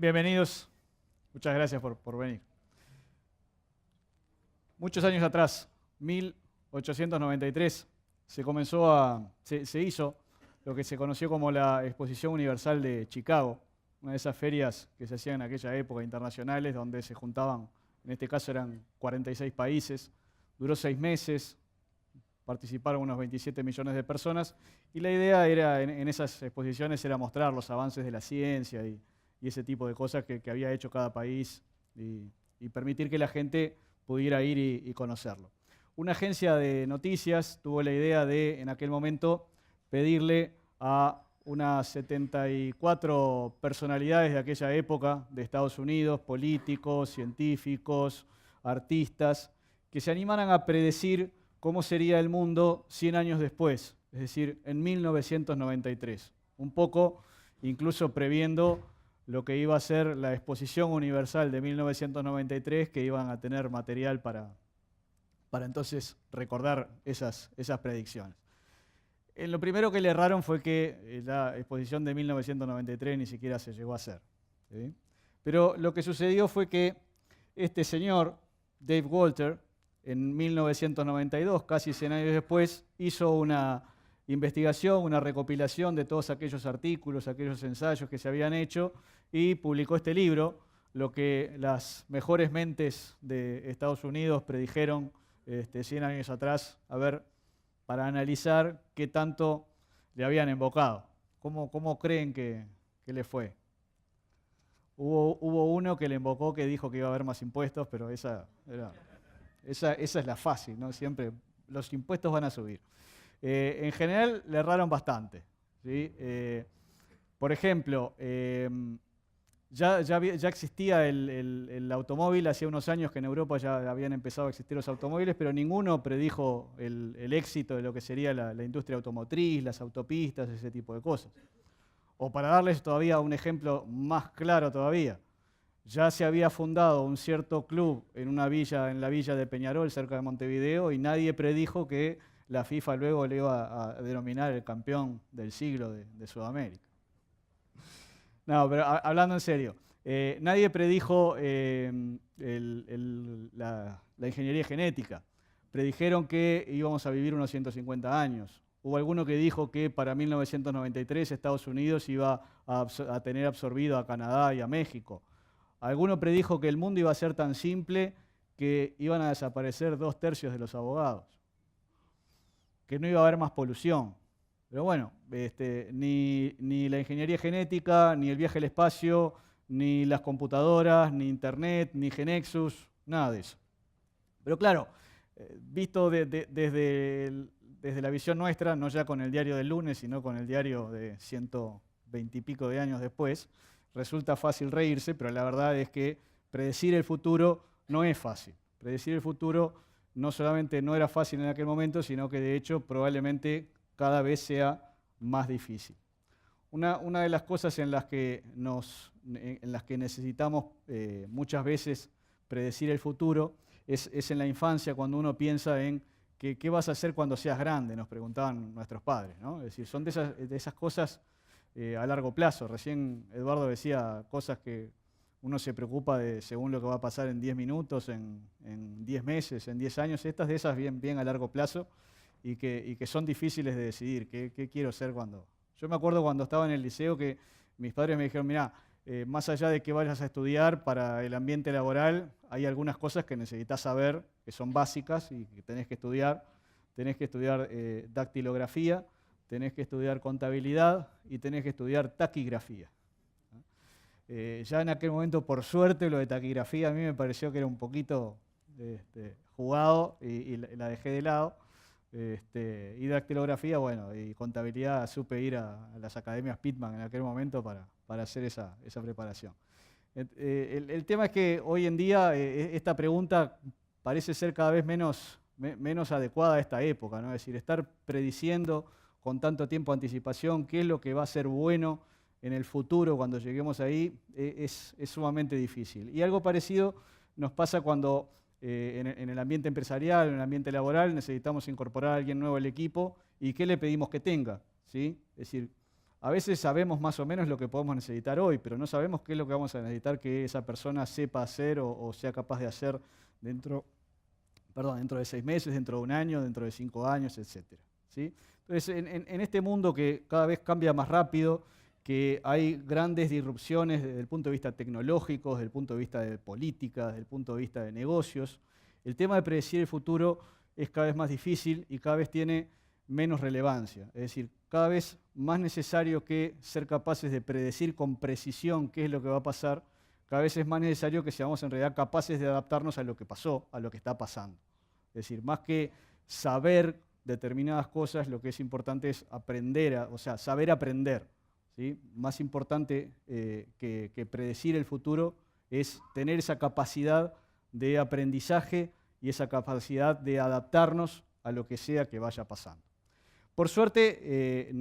Bienvenidos. Muchas gracias por venir. Muchos años atrás, 1893, se hizo lo que se conoció como la Exposición Universal de Chicago, una de esas ferias que se hacían en aquella época internacionales, donde se juntaban, en este caso eran 46 países, duró 6 meses, participaron unos 27 millones de personas, y la idea era, en esas exposiciones era mostrar los avances de la ciencia y ese tipo de cosas que había hecho cada país y permitir que la gente pudiera ir y conocerlo. Una agencia de noticias tuvo la idea de, en aquel momento, pedirle a unas 74 personalidades de aquella época de Estados Unidos, políticos, científicos, artistas, que se animaran a predecir cómo sería el mundo 100 años después, es decir, en 1993. Un poco incluso previendo lo que iba a ser la Exposición Universal de 1993, que iban a tener material para entonces recordar esas predicciones. Lo primero que le erraron fue que la exposición de 1993 ni siquiera se llegó a hacer, ¿sí? Pero lo que sucedió fue que este señor, Dave Walter, en 1992, casi 100 años después, hizo una investigación, una recopilación de todos aquellos artículos, aquellos ensayos que se habían hecho y publicó este libro, lo que las mejores mentes de Estados Unidos predijeron 100 años atrás, para analizar qué tanto le habían embocado. ¿Cómo creen que le fue? Hubo uno que le embocó que dijo que iba a haber más impuestos, pero esa es la fácil, ¿no? Siempre los impuestos van a subir. En general le erraron bastante, ¿sí? Por ejemplo, ya existía el automóvil, hacía unos años que en Europa ya habían empezado a existir los automóviles, pero ninguno predijo el éxito de lo que sería la industria automotriz, las autopistas, ese tipo de cosas. O para darles todavía un ejemplo más claro todavía, ya se había fundado un cierto club en la villa de Peñarol, cerca de Montevideo, y nadie predijo que la FIFA luego le iba a denominar el campeón del siglo de Sudamérica. No, pero hablando en serio, nadie predijo la ingeniería genética. Predijeron que íbamos a vivir unos 150 años. Hubo alguno que dijo que para 1993 Estados Unidos iba a tener absorbido a Canadá y a México. Alguno predijo que el mundo iba a ser tan simple que iban a desaparecer 2/3 de los abogados, que no iba a haber más polución. Pero bueno, ni la ingeniería genética, ni el viaje al espacio, ni las computadoras, ni Internet, ni Genexus, nada de eso. Pero claro, visto desde la visión nuestra, no ya con el diario del lunes, sino con el diario de 120 y pico de años después, resulta fácil reírse, pero la verdad es que predecir el futuro no es fácil. Predecir el futuro no solamente no era fácil en aquel momento, sino que de hecho probablemente cada vez sea más difícil. Una de las cosas en las que necesitamos muchas veces predecir el futuro es en la infancia, cuando uno piensa en qué vas a hacer cuando seas grande, nos preguntaban nuestros padres, ¿no? Es decir, son de esas cosas a largo plazo. Recién Eduardo decía cosas que uno se preocupa según lo que va a pasar en 10 minutos, en 10 meses, en 10 años. Estas de esas bien a largo plazo y que son difíciles de decidir. ¿Qué quiero ser cuando? Yo me acuerdo cuando estaba en el liceo que mis padres me dijeron, mirá, más allá de que vayas a estudiar para el ambiente laboral, hay algunas cosas que necesitas saber, que son básicas y que tenés que estudiar. Tenés que estudiar dactilografía, tenés que estudiar contabilidad y tenés que estudiar taquigrafía. Ya en aquel momento, por suerte, lo de taquigrafía a mí me pareció que era un poquito jugado y la dejé de lado. Y dactilografía, bueno, y contabilidad, supe ir a las academias Pitman en aquel momento para hacer esa preparación. El tema es que hoy en día esta pregunta parece ser cada vez menos adecuada a esta época, ¿no? Es decir, estar prediciendo con tanto tiempo de anticipación qué es lo que va a ser bueno en el futuro cuando lleguemos ahí es sumamente difícil. Y algo parecido nos pasa cuando en el ambiente empresarial, en el ambiente laboral, necesitamos incorporar a alguien nuevo al equipo y qué le pedimos que tenga, ¿sí? Es decir, a veces sabemos más o menos lo que podemos necesitar hoy, pero no sabemos qué es lo que vamos a necesitar que esa persona sepa hacer o sea capaz de hacer dentro de 6 meses, dentro de un año, dentro de 5 años, etc. ¿Sí? Entonces, en este mundo que cada vez cambia más rápido, que hay grandes disrupciones desde el punto de vista tecnológico, desde el punto de vista de política, desde el punto de vista de negocios, el tema de predecir el futuro es cada vez más difícil y cada vez tiene menos relevancia. Es decir, cada vez más necesario que ser capaces de predecir con precisión qué es lo que va a pasar, cada vez es más necesario que seamos en realidad capaces de adaptarnos a lo que pasó, a lo que está pasando. Es decir, más que saber determinadas cosas, lo que es importante es aprender, o sea, saber aprender. ¿Sí? Más importante que predecir el futuro es tener esa capacidad de aprendizaje y esa capacidad de adaptarnos a lo que sea que vaya pasando. Por suerte,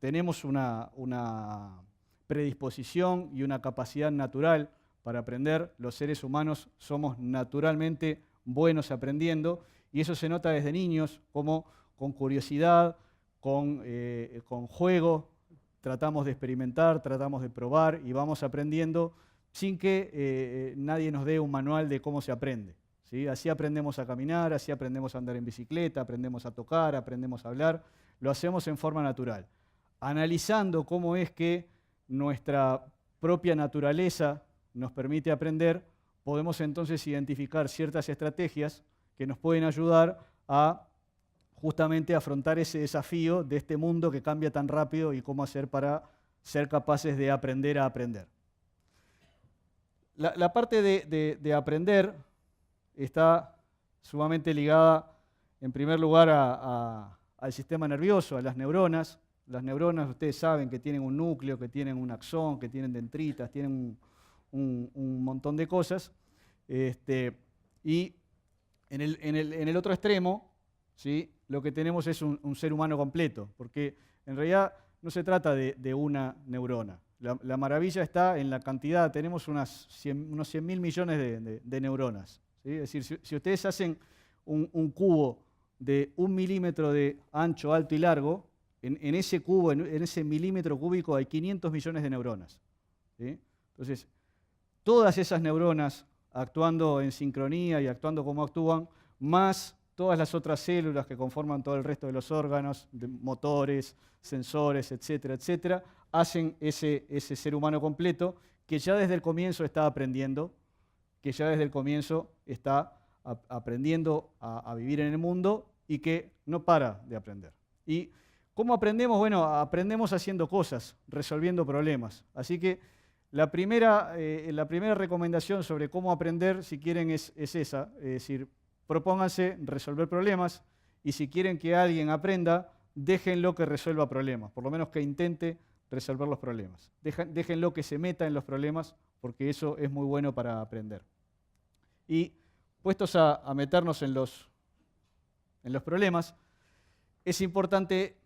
tenemos una predisposición y una capacidad natural para aprender. Los seres humanos somos naturalmente buenos aprendiendo y eso se nota desde niños, como con curiosidad, con juego, tratamos de experimentar, tratamos de probar y vamos aprendiendo sin que nadie nos dé un manual de cómo se aprende. ¿Sí? Así aprendemos a caminar, así aprendemos a andar en bicicleta, aprendemos a tocar, aprendemos a hablar. Lo hacemos en forma natural. Analizando cómo es que nuestra propia naturaleza nos permite aprender, podemos entonces identificar ciertas estrategias que nos pueden ayudar a justamente afrontar ese desafío de este mundo que cambia tan rápido y cómo hacer para ser capaces de aprender a aprender. La parte de aprender está sumamente ligada, en primer lugar, al sistema nervioso, a las neuronas. Las neuronas, ustedes saben que tienen un núcleo, que tienen un axón, que tienen dendritas, tienen un montón de cosas. Y en el otro extremo, ¿sí? Lo que tenemos es un ser humano completo, porque en realidad no se trata de una neurona. La maravilla está en la cantidad, tenemos unos 100.000 millones de neuronas. ¿Sí? Es decir, si ustedes hacen un cubo de 1 milímetro de ancho, alto y largo, en ese cubo, en ese milímetro cúbico hay 500 millones de neuronas. ¿Sí? Entonces, todas esas neuronas actuando en sincronía y actuando como actúan, más todas las otras células que conforman todo el resto de los órganos, de motores, sensores, etcétera, etcétera, hacen ese ser humano completo que ya desde el comienzo está aprendiendo, que ya desde el comienzo está aprendiendo a vivir en el mundo y que no para de aprender. ¿Y cómo aprendemos? Bueno, aprendemos haciendo cosas, resolviendo problemas. Así que la primera recomendación sobre cómo aprender, si quieren, es esa, es decir, propónganse resolver problemas y si quieren que alguien aprenda, déjenlo que resuelva problemas, por lo menos que intente resolver los problemas. Déjenlo que se meta en los problemas porque eso es muy bueno para aprender. Y puestos a meternos en los problemas, es importante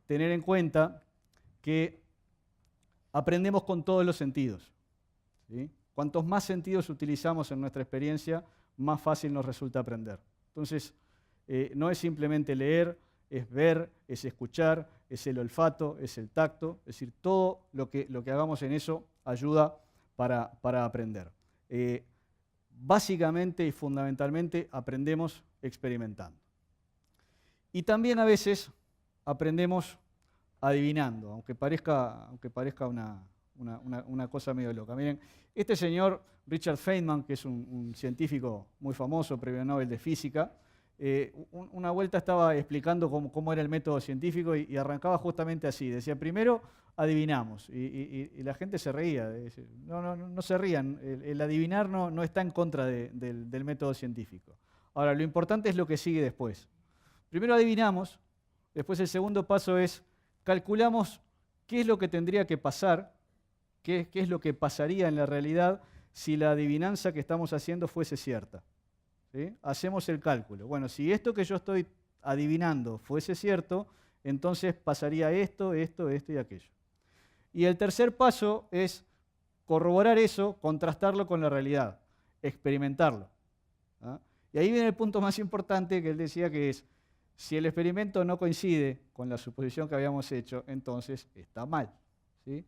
tener en cuenta que aprendemos con todos los sentidos. ¿Sí? Cuantos más sentidos utilizamos en nuestra experiencia, más fácil nos resulta aprender. Entonces, no es simplemente leer, es ver, es escuchar, es el olfato, es el tacto, es decir, todo lo que hagamos en eso ayuda para aprender. Básicamente y fundamentalmente aprendemos experimentando. Y también a veces aprendemos adivinando, aunque parezca una cosa medio loca. Miren, este señor, Richard Feynman, que es un científico muy famoso, premio Nobel de Física, una vuelta estaba explicando cómo era el método científico y arrancaba justamente así. Decía, primero adivinamos, y la gente se reía. No se rían, el adivinar no está en contra del método científico. Ahora, lo importante es lo que sigue después. Primero adivinamos, después el segundo paso es calculamos qué es lo que tendría que pasar, qué es lo que pasaría en la realidad si la adivinanza que estamos haciendo fuese cierta. ¿Sí? Hacemos el cálculo. Bueno, si esto que yo estoy adivinando fuese cierto, entonces pasaría esto y aquello. Y el tercer paso es corroborar eso, contrastarlo con la realidad, experimentarlo. ¿Ah? Y ahí viene el punto más importante que él decía, que es, Si el experimento no coincide con la suposición que habíamos hecho, entonces está mal, ¿sí?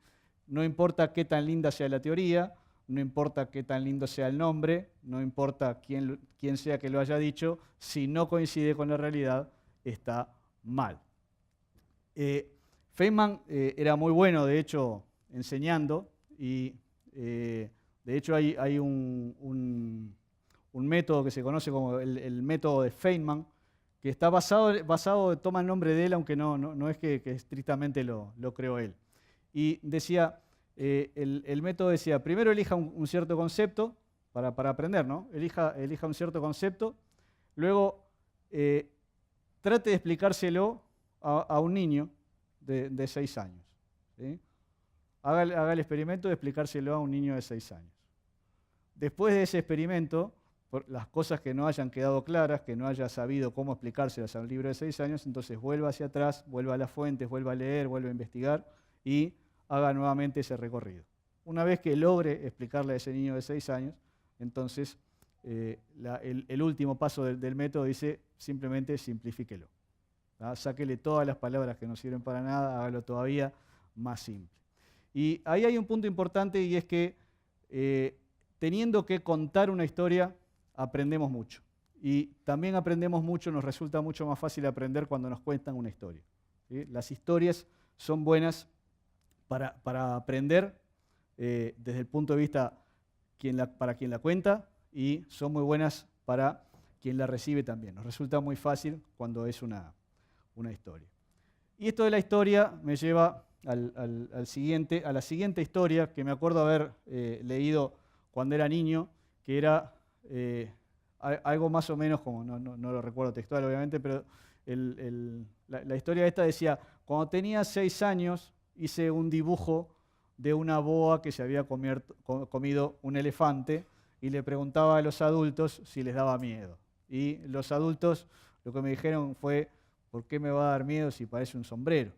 No importa qué tan linda sea la teoría, no importa qué tan lindo sea el nombre, no importa quién sea que lo haya dicho, si no coincide con la realidad, está mal. Feynman era muy bueno, de hecho, enseñando, y de hecho hay un método que se conoce como el método de Feynman, que está toma el nombre de él, aunque no es que estrictamente lo creó él. Y decía, el método decía, primero elija un cierto concepto para aprender, ¿no? Elija un cierto concepto, luego trate de explicárselo a un niño de 6 años, ¿sí? Haga el experimento de explicárselo a un niño de 6 años. Después de ese experimento, por las cosas que no hayan quedado claras, que no haya sabido cómo explicárselas a un libro de 6 años, entonces vuelva hacia atrás, vuelva a las fuentes, vuelva a leer, vuelva a investigar y haga nuevamente ese recorrido. Una vez que logre explicarle a ese niño de 6 años, entonces el último paso del método dice simplemente simplifíquelo. Sáquele todas las palabras que no sirven para nada, hágalo todavía más simple. Y ahí hay un punto importante, y es que teniendo que contar una historia, aprendemos mucho. Y también aprendemos mucho, nos resulta mucho más fácil aprender cuando nos cuentan una historia, ¿sí? Las historias son buenas para aprender desde el punto de vista para quien la cuenta, y son muy buenas para quien la recibe también. Nos resulta muy fácil cuando es una historia. Y esto de la historia me lleva a la siguiente historia, que me acuerdo haber leído cuando era niño, que era algo más o menos como, no lo recuerdo textual obviamente, pero la historia esta decía, cuando tenía 6 años hice un dibujo de una boa que se había comido un elefante, y le preguntaba a los adultos si les daba miedo. Y los adultos lo que me dijeron fue, ¿por qué me va a dar miedo si parece un sombrero?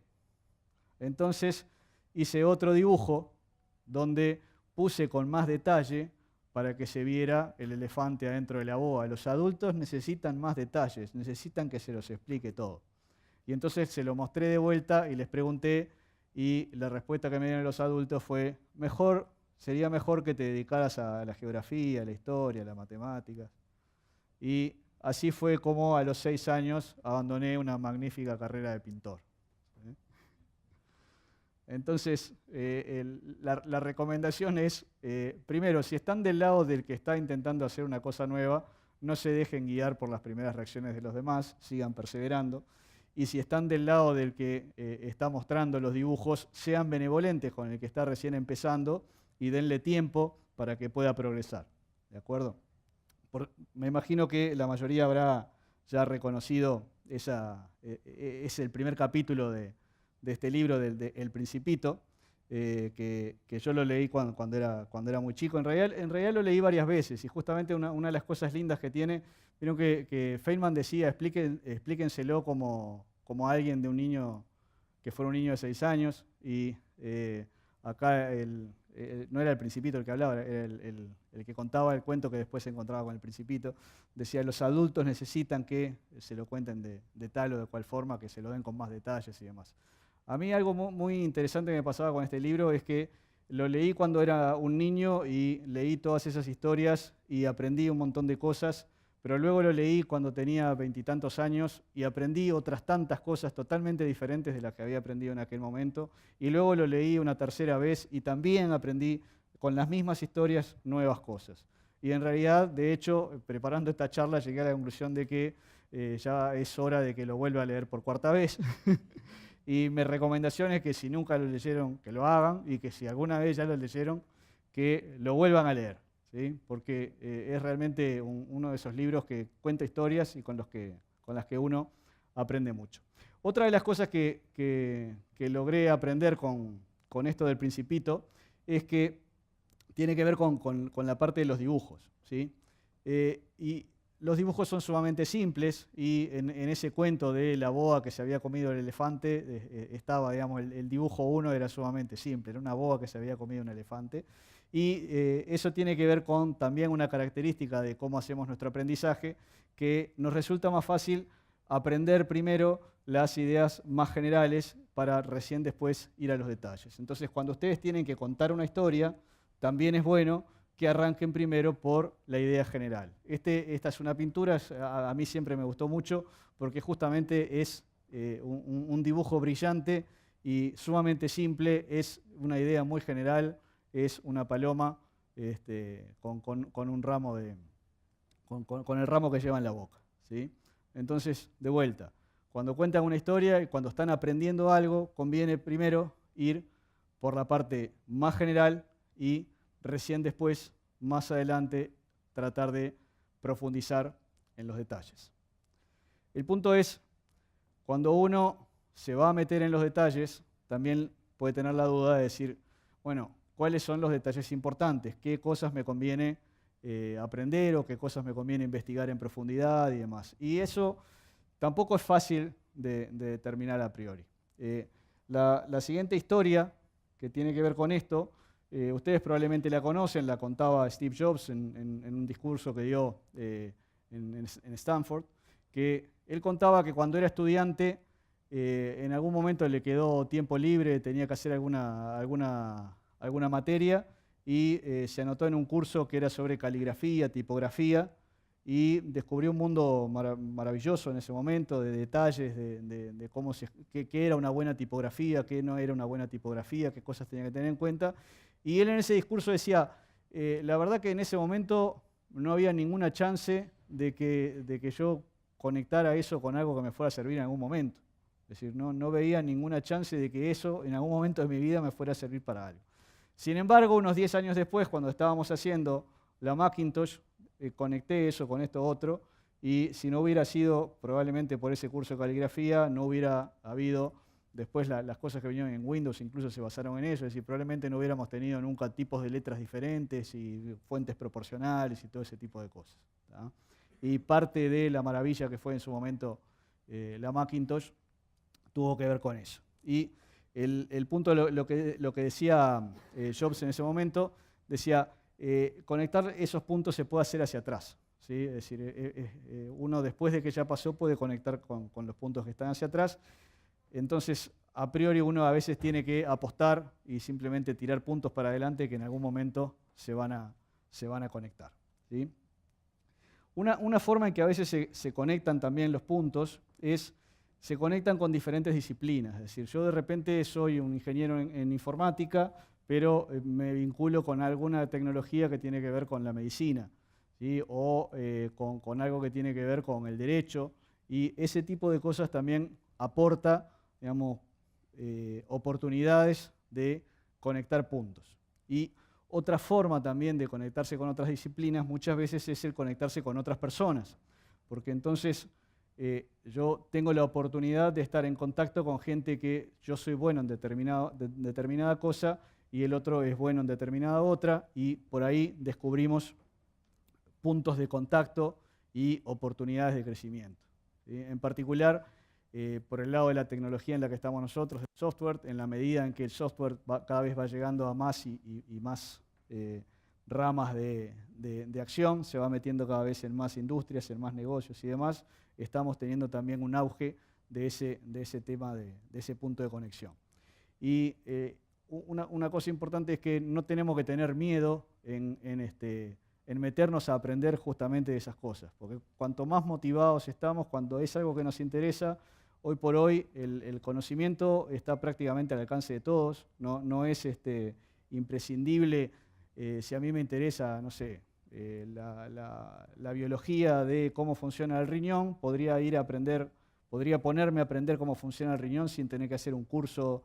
Entonces hice otro dibujo donde puse con más detalle para que se viera el elefante adentro de la boa. Los adultos necesitan más detalles, necesitan que se los explique todo. Y entonces se lo mostré de vuelta y les pregunté, y la respuesta que me dieron los adultos fue, sería mejor que te dedicaras a la geografía, a la historia, a las matemáticas. Y así fue como a los 6 años abandoné una magnífica carrera de pintor. Entonces, la recomendación es, primero, si están del lado del que está intentando hacer una cosa nueva, no se dejen guiar por las primeras reacciones de los demás, sigan perseverando. Y si están del lado del que está mostrando los dibujos, sean benevolentes con el que está recién empezando y denle tiempo para que pueda progresar. ¿De acuerdo? Me imagino que la mayoría habrá ya reconocido es el primer capítulo de este libro, El Principito, que yo lo leí cuando era muy chico. En realidad lo leí varias veces, y justamente una de las cosas lindas que tiene, vieron que Feynman decía, explíquenselo como a alguien de un niño, que fuera un niño de 6 años, y acá no era el Principito el que hablaba, era el que contaba el cuento que después se encontraba con el Principito. Decía, los adultos necesitan que se lo cuenten de tal o de cual forma, que se lo den con más detalles y demás. A mí algo muy interesante que me pasaba con este libro es que lo leí cuando era un niño y leí todas esas historias y aprendí un montón de cosas, pero luego lo leí cuando tenía 20 y tantos años y aprendí otras tantas cosas totalmente diferentes de las que había aprendido en aquel momento, y luego lo leí una tercera vez y también aprendí con las mismas historias nuevas cosas. Y en realidad, de hecho, preparando esta charla llegué a la conclusión de que ya es hora de que lo vuelva a leer por 4ª vez. Y mi recomendación es que si nunca lo leyeron, que lo hagan, y que si alguna vez ya lo leyeron, que lo vuelvan a leer, ¿sí? Porque es realmente uno de esos libros que cuenta historias y con las que uno aprende mucho. Otra de las cosas que logré aprender con esto del Principito es que tiene que ver con la parte de los dibujos, ¿sí? Y los dibujos son sumamente simples, y en ese cuento de la boa que se había comido el elefante, estaba, digamos, el dibujo 1 era sumamente simple, era una boa que se había comido un elefante. Y eso tiene que ver con también una característica de cómo hacemos nuestro aprendizaje, que nos resulta más fácil aprender primero las ideas más generales para recién después ir a los detalles. Entonces, cuando ustedes tienen que contar una historia, también es bueno que arranquen primero por la idea general. Esta es una pintura, a mí siempre me gustó mucho, porque justamente es un dibujo brillante y sumamente simple, es una idea muy general, es una paloma con un ramo con el ramo que lleva en la boca, ¿sí? Entonces, de vuelta, cuando cuentan una historia y cuando están aprendiendo algo, conviene primero ir por la parte más general y recién después, más adelante, tratar de profundizar en los detalles. El punto es, cuando uno se va a meter en los detalles, también puede tener la duda de decir, bueno, ¿cuáles son los detalles importantes? ¿Qué cosas me conviene aprender o qué cosas me conviene investigar en profundidad y demás? Y eso tampoco es fácil de determinar a priori. La siguiente historia que tiene que ver con esto, ustedes probablemente la conocen, la contaba Steve Jobs en un discurso que dio en Stanford, que él contaba que cuando era estudiante, en algún momento le quedó tiempo libre, tenía que hacer alguna materia y se anotó en un curso que era sobre caligrafía, tipografía, y descubrió un mundo maravilloso en ese momento, de detalles, de cómo qué era una buena tipografía, qué no era una buena tipografía, qué cosas tenía que tener en cuenta. Y él en ese discurso decía, la verdad que en ese momento no había ninguna chance de que yo conectara eso con algo que me fuera a servir en algún momento. Es decir, no veía ninguna chance de que eso en algún momento de mi vida me fuera a servir para algo. Sin embargo, unos 10 años después, cuando estábamos haciendo la Macintosh, conecté eso con esto otro, y si no hubiera sido probablemente por ese curso de caligrafía, no hubiera habido, después las cosas que vinieron en Windows incluso se basaron en eso, es decir, probablemente no hubiéramos tenido nunca tipos de letras diferentes y fuentes proporcionales y todo ese tipo de cosas, ¿tá? Y parte de la maravilla que fue en su momento la Macintosh tuvo que ver con eso. Y el punto, lo que decía Jobs en ese momento, decía, conectar esos puntos se puede hacer hacia atrás, ¿sí? Es decir, uno después de que ya pasó puede conectar con los puntos que están hacia atrás. Entonces, a priori uno a veces tiene que apostar y simplemente tirar puntos para adelante que en algún momento se van a conectar, ¿sí? Una forma en que a veces se conectan también los puntos es, se conectan con diferentes disciplinas. Es decir, yo de repente soy un ingeniero en informática, pero me vinculo con alguna tecnología que tiene que ver con la medicina, ¿sí? O con algo que tiene que ver con el derecho, y ese tipo de cosas también aporta, digamos, oportunidades de conectar puntos. Y otra forma también de conectarse con otras disciplinas muchas veces es el conectarse con otras personas, porque entonces yo tengo la oportunidad de estar en contacto con gente que yo soy bueno en determinada cosa y el otro es bueno en determinada otra, y por ahí descubrimos puntos de contacto y oportunidades de crecimiento, ¿sí? En particular, por el lado de la tecnología en la que estamos nosotros, el software, en la medida en que el software cada vez va llegando a más y más ramas de acción, se va metiendo cada vez en más industrias, en más negocios y demás, estamos teniendo también un auge de ese tema, de ese punto de conexión. Y una cosa importante es que no tenemos que tener miedo en meternos a aprender justamente de esas cosas, porque cuanto más motivados estamos, cuando es algo que nos interesa, hoy por hoy el conocimiento está prácticamente al alcance de todos, no es imprescindible. Si a mí me interesa, no sé, la biología de cómo funciona el riñón, podría ponerme a aprender cómo funciona el riñón sin tener que hacer un curso,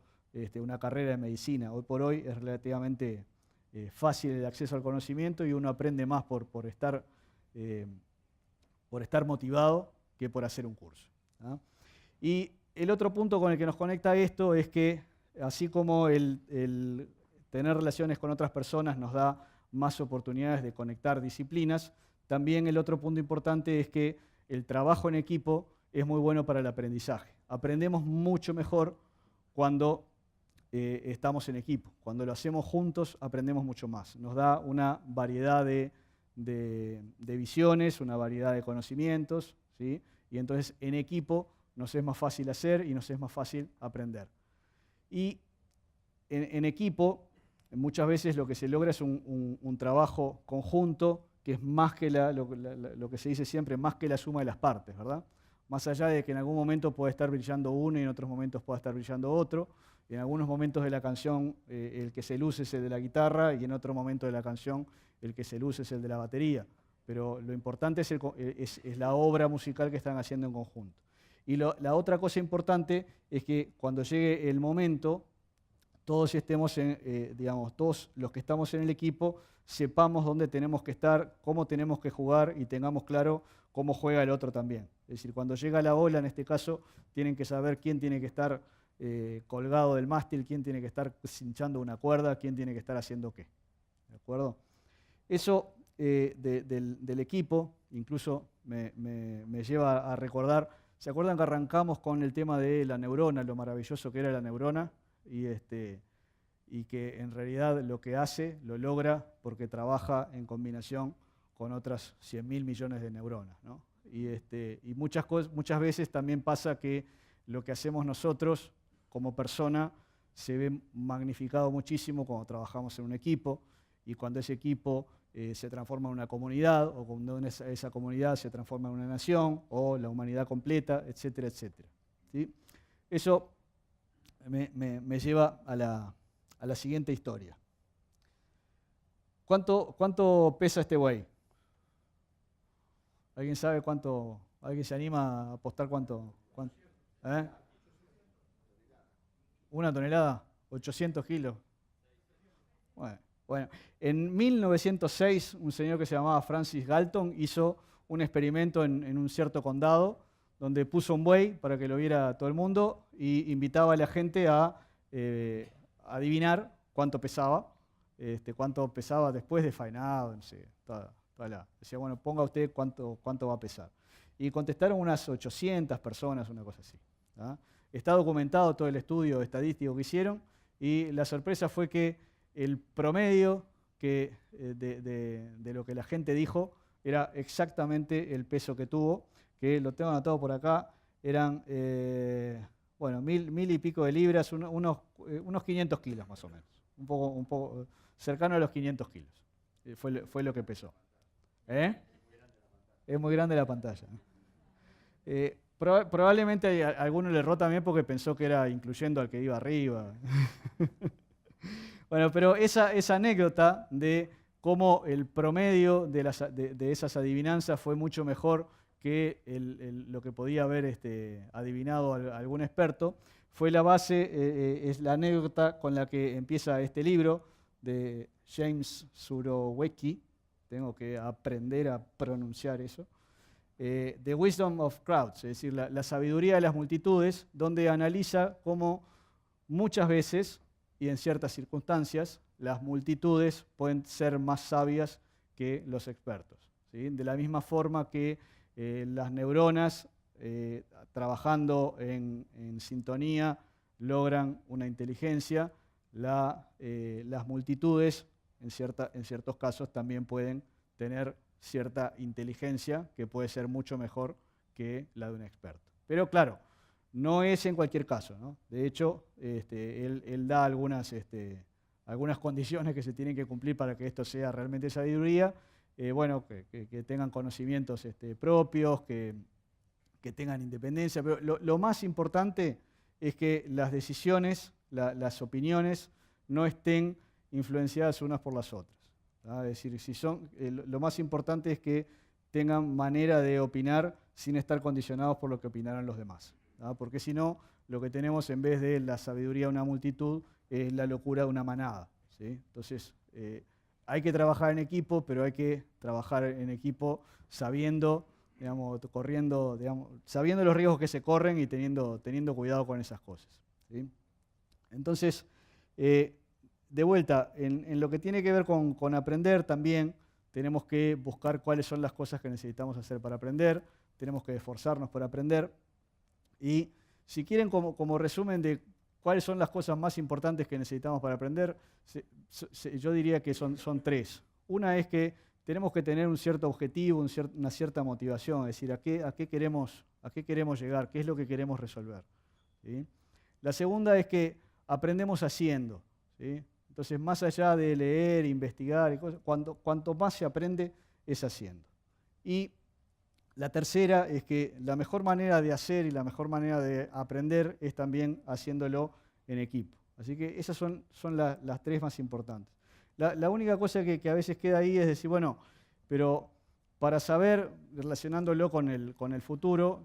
una carrera de medicina. Hoy por hoy es relativamente fácil el acceso al conocimiento y uno aprende más por estar motivado que por hacer un curso, ¿no? Y el otro punto con el que nos conecta esto es que, así como el tener relaciones con otras personas nos da más oportunidades de conectar disciplinas, también el otro punto importante es que el trabajo en equipo es muy bueno para el aprendizaje. Aprendemos mucho mejor cuando estamos en equipo. Cuando lo hacemos juntos aprendemos mucho más. Nos da una variedad de visiones, una variedad de conocimientos, ¿sí? y entonces en equipo nos es más fácil hacer y nos es más fácil aprender. Y en equipo, muchas veces lo que se logra es un trabajo conjunto, que es más que lo que se dice siempre, más que la suma de las partes, ¿verdad? Más allá de que en algún momento puede estar brillando uno y en otros momentos puede estar brillando otro. En algunos momentos de la canción el que se luce es el de la guitarra y en otro momento de la canción el que se luce es el de la batería. Pero lo importante es la obra musical que están haciendo en conjunto. Y la otra cosa importante es que cuando llegue el momento, todos todos los que estamos en el equipo, sepamos dónde tenemos que estar, cómo tenemos que jugar y tengamos claro cómo juega el otro también. Es decir, cuando llega la ola, en este caso, tienen que saber quién tiene que estar colgado del mástil, quién tiene que estar cinchando una cuerda, quién tiene que estar haciendo qué. ¿De acuerdo? Eso del equipo, incluso me lleva a recordar, ¿se acuerdan que arrancamos con el tema de la neurona, lo maravilloso que era la neurona? Y que en realidad lo que hace lo logra porque trabaja en combinación con otras 100.000 millones de neuronas, ¿no? Y muchas veces también pasa que lo que hacemos nosotros como persona se ve magnificado muchísimo cuando trabajamos en un equipo y cuando ese equipo se transforma en una comunidad o cuando esa comunidad se transforma en una nación o la humanidad completa, etcétera, etcétera. ¿Sí? Eso me lleva a la siguiente historia. ¿Cuánto pesa este buey? ¿Alguien sabe cuánto? ¿Alguien se anima a apostar cuánto? ¿Eh? ¿Una tonelada? ¿800 kilos? Bueno, en 1906 un señor que se llamaba Francis Galton hizo un experimento en un cierto condado donde puso un buey para que lo viera todo el mundo y invitaba a la gente a adivinar cuánto pesaba después de faenado, no sé, decía, bueno, ponga usted cuánto va a pesar. Y contestaron unas 800 personas, una cosa así. ¿Ah? Está documentado todo el estudio estadístico que hicieron y la sorpresa fue que el promedio de lo que la gente dijo era exactamente el peso que tuvo, que lo tengo anotado por acá, eran mil y pico de libras, unos 500 kilos más o menos, un poco cercano a los 500 kilos, fue lo que pesó. Es muy grande la pantalla. Probablemente a alguno le erró también porque pensó que era incluyendo al que iba arriba. Bueno, pero esa anécdota de cómo el promedio de esas adivinanzas fue mucho mejor que lo que podía haber adivinado algún experto, fue la base, es la anécdota con la que empieza este libro de James Surowiecki, tengo que aprender a pronunciar eso, The Wisdom of Crowds, es decir, la sabiduría de las multitudes, donde analiza cómo muchas veces y en ciertas circunstancias las multitudes pueden ser más sabias que los expertos, ¿sí? De la misma forma que las neuronas, trabajando en sintonía, logran una inteligencia, las multitudes, en ciertos casos, también pueden tener cierta inteligencia que puede ser mucho mejor que la de un experto. Pero claro, no es en cualquier caso, ¿no? De hecho, él da algunas condiciones que se tienen que cumplir para que esto sea realmente sabiduría. Que tengan conocimientos propios, que tengan independencia. Pero lo más importante es que las decisiones, las opiniones, no estén influenciadas unas por las otras. ¿Ah? Es decir, lo más importante es que tengan manera de opinar sin estar condicionados por lo que opinarán los demás. ¿Ah? Porque si no, lo que tenemos en vez de la sabiduría de una multitud es la locura de una manada, ¿sí? Entonces, hay que trabajar en equipo, pero hay que trabajar en equipo sabiendo, sabiendo los riesgos que se corren y teniendo cuidado con esas cosas, ¿sí? Entonces, de vuelta, en lo que tiene que ver con aprender también, tenemos que buscar cuáles son las cosas que necesitamos hacer para aprender, tenemos que esforzarnos por aprender. Y si quieren, como resumen de cuáles son las cosas más importantes que necesitamos para aprender, yo diría que son tres. Una es que tenemos que tener un cierto objetivo, una cierta motivación, es decir, a qué queremos a qué queremos llegar, qué es lo que queremos resolver. ¿Sí? La segunda es que aprendemos haciendo. ¿Sí? Entonces, más allá de leer, investigar, y cosas, cuanto más se aprende es haciendo. Y la tercera es que la mejor manera de hacer y la mejor manera de aprender es también haciéndolo en equipo. Así que esas son las tres más importantes. La única cosa que a veces queda ahí es decir, bueno, pero para saber, relacionándolo con el futuro,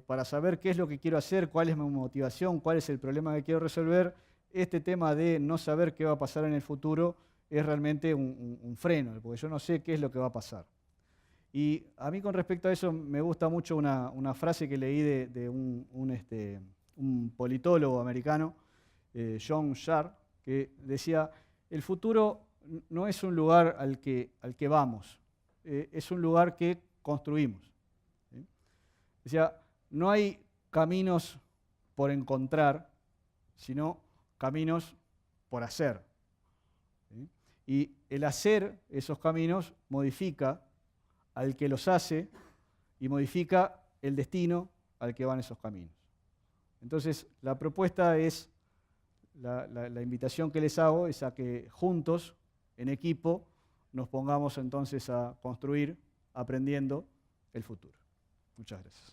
para saber qué es lo que quiero hacer, cuál es mi motivación, cuál es el problema que quiero resolver, este tema de no saber qué va a pasar en el futuro es realmente un freno, porque yo no sé qué es lo que va a pasar. Y a mí con respecto a eso me gusta mucho una frase que leí de un politólogo americano, John Sharp, que decía, el futuro no es un lugar al que vamos, es un lugar que construimos. ¿Sí? Decía, no hay caminos por encontrar, sino caminos por hacer. ¿Sí? Y el hacer esos caminos modifica al que los hace y modifica el destino al que van esos caminos. Entonces, la propuesta es, la invitación que les hago es a que juntos, en equipo, nos pongamos entonces a construir, aprendiendo el futuro. Muchas gracias.